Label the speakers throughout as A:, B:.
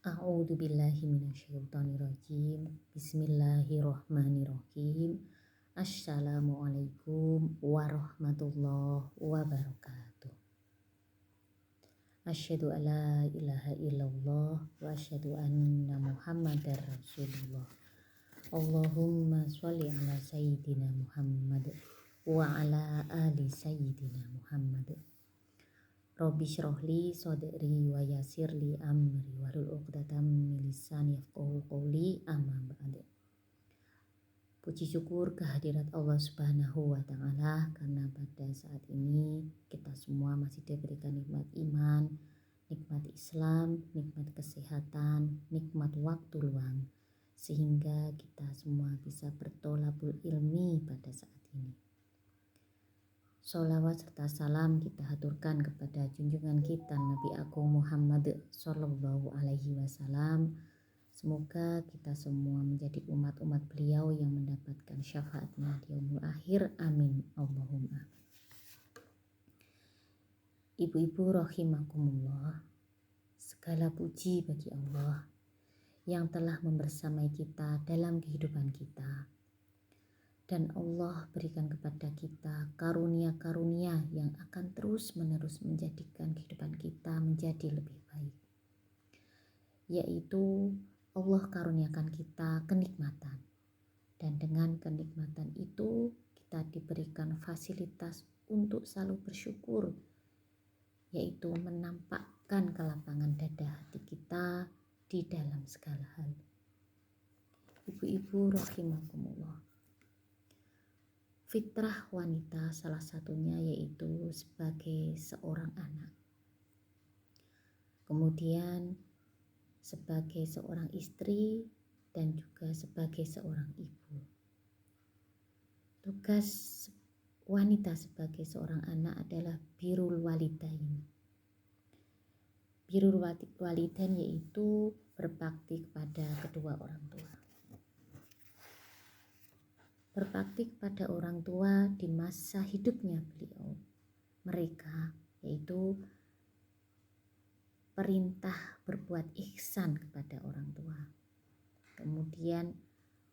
A: A'udzu billahi minasyaitonir rajim. Bismillahirrahmanirrahim. Assalamualaikum warahmatullahi wabarakatuh. Asyhadu alla ilaha illallah wa asyhadu anna Muhammadar Rasulullah. Allahumma sholli ala sayyidina Muhammad wa ala ali sayyidina Muhammad. Robbi syrahli sodri wa yassirli amri wahlul 'uqdatam min lisani yafqahu qawli, amma ba'd. Puji syukur kehadirat Allah Subhanahu wa taala karena pada saat ini kita semua masih diberikan nikmat iman, nikmat Islam, nikmat kesehatan, nikmat waktu luang, sehingga kita semua bisa bertolabul ilmi pada saat ini. Sholawat serta salam kita haturkan kepada junjungan kita Nabi Agung Muhammad Sallallahu Alaihi Wasallam. Semoga kita semua menjadi umat-umat beliau yang mendapatkan syafaatnya di yaumul akhir. Amin Allahumma. Ibu-ibu rahimakumullah, segala puji bagi Allah yang telah membersamai kita dalam kehidupan kita. Dan Allah berikan kepada kita karunia-karunia yang akan terus-menerus menjadikan kehidupan kita menjadi lebih baik. Yaitu Allah karuniakan kita kenikmatan. Dan dengan kenikmatan itu kita diberikan fasilitas untuk selalu bersyukur. Yaitu menampakkan kelapangan dada hati kita di dalam segala hal. Ibu-ibu rahimakumullah. Fitrah wanita salah satunya yaitu sebagai seorang anak. Kemudian sebagai seorang istri dan juga sebagai seorang ibu. Tugas wanita sebagai seorang anak adalah birrul walidain. Birrul walidain yaitu berbakti kepada kedua orang tua. Berbakti kepada orang tua di masa hidupnya mereka, yaitu perintah berbuat ihsan kepada orang tua, kemudian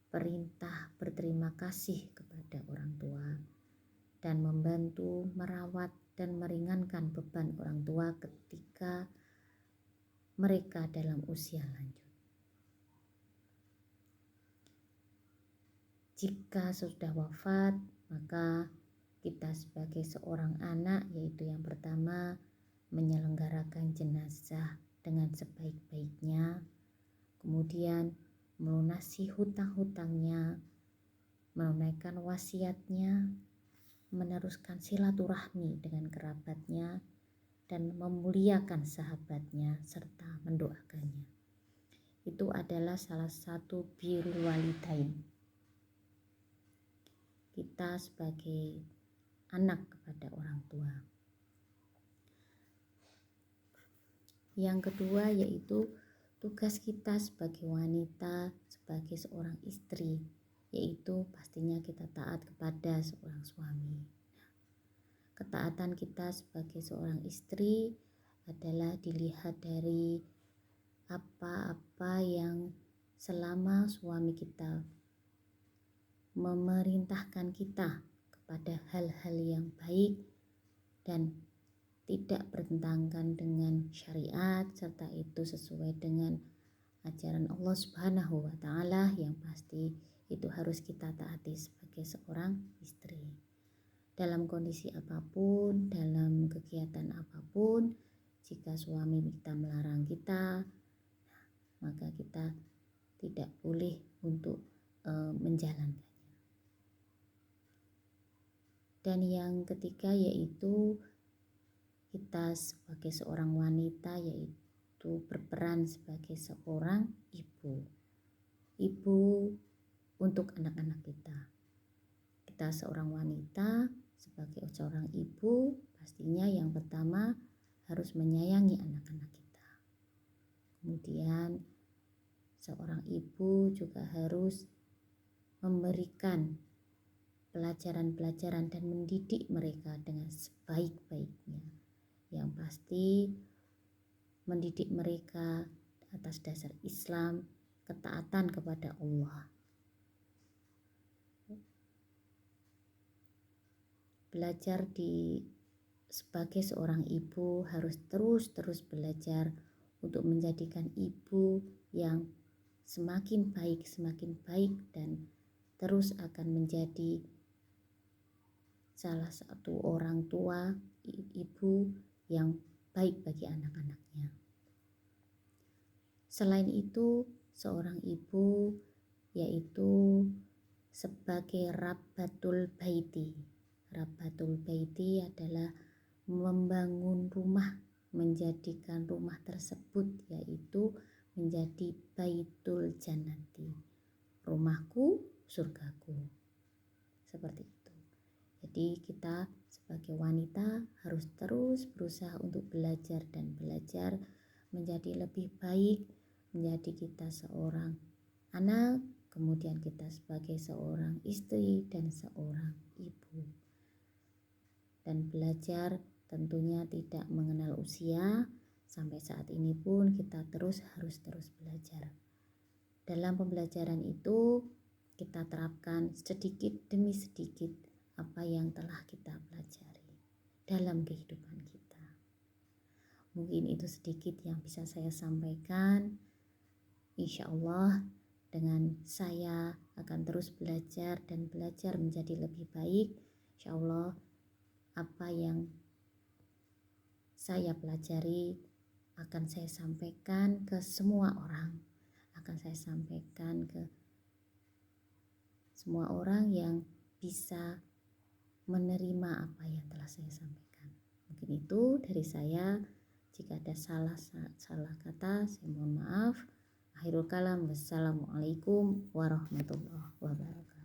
A: perintah berterima kasih kepada orang tua, dan membantu merawat dan meringankan beban orang tua ketika mereka dalam usia lanjut. Jika sudah wafat, maka kita sebagai seorang anak, yaitu yang pertama menyelenggarakan jenazah dengan sebaik-baiknya, kemudian melunasi hutang-hutangnya, menunaikan wasiatnya, meneruskan silaturahmi dengan kerabatnya, dan memuliakan sahabatnya serta mendoakannya. Itu adalah salah satu birrul walidain. Kita sebagai anak kepada orang tua. Yang kedua yaitu tugas kita sebagai wanita, sebagai seorang istri, yaitu pastinya kita taat kepada seorang suami. Ketaatan kita sebagai seorang istri adalah dilihat dari apa-apa yang selama suami kita memerintahkan kita kepada hal-hal yang baik dan tidak bertentangan dengan syariat, serta itu sesuai dengan ajaran Allah Subhanahu wa taala, yang pasti itu harus kita taati sebagai seorang istri. Dalam kondisi apapun, dalam kegiatan apapun, jika suami kita melarang kita, maka kita tidak boleh untuk menjalankan. Dan yang ketiga yaitu kita sebagai seorang wanita, yaitu berperan sebagai seorang ibu. Ibu untuk anak-anak kita. Kita seorang wanita sebagai seorang ibu, pastinya yang pertama harus menyayangi anak-anak kita. Kemudian seorang ibu juga harus memberikan pelajaran-pelajaran dan mendidik mereka dengan sebaik-baiknya. Yang pasti mendidik mereka atas dasar Islam, ketaatan kepada Allah. Belajar sebagai seorang ibu harus terus belajar untuk menjadikan ibu yang semakin baik dan terus akan menjadi salah satu orang tua, ibu yang baik bagi anak-anaknya. Selain itu, seorang ibu yaitu sebagai Rabbatul Baiti. Rabbatul Baiti adalah membangun rumah, menjadikan rumah tersebut yaitu menjadi Baitul Jannati, rumahku surgaku, seperti itu. Jadi kita sebagai wanita harus terus berusaha untuk belajar menjadi lebih baik, menjadi kita seorang anak, kemudian kita sebagai seorang istri dan seorang ibu. Dan belajar tentunya tidak mengenal usia. Sampai saat ini pun kita harus terus belajar. Dalam pembelajaran itu kita terapkan sedikit demi sedikit apa yang telah kita pelajari dalam kehidupan kita. Mungkin itu sedikit yang bisa saya sampaikan. Insya Allah dengan saya akan terus belajar menjadi lebih baik. Insya Allah apa yang saya pelajari akan saya sampaikan ke semua orang, yang bisa menerima apa yang telah saya sampaikan. Mungkin itu dari saya. Jika ada salah kata, saya mohon maaf. Akhirul kalam, wassalamualaikum warahmatullahi wabarakatuh.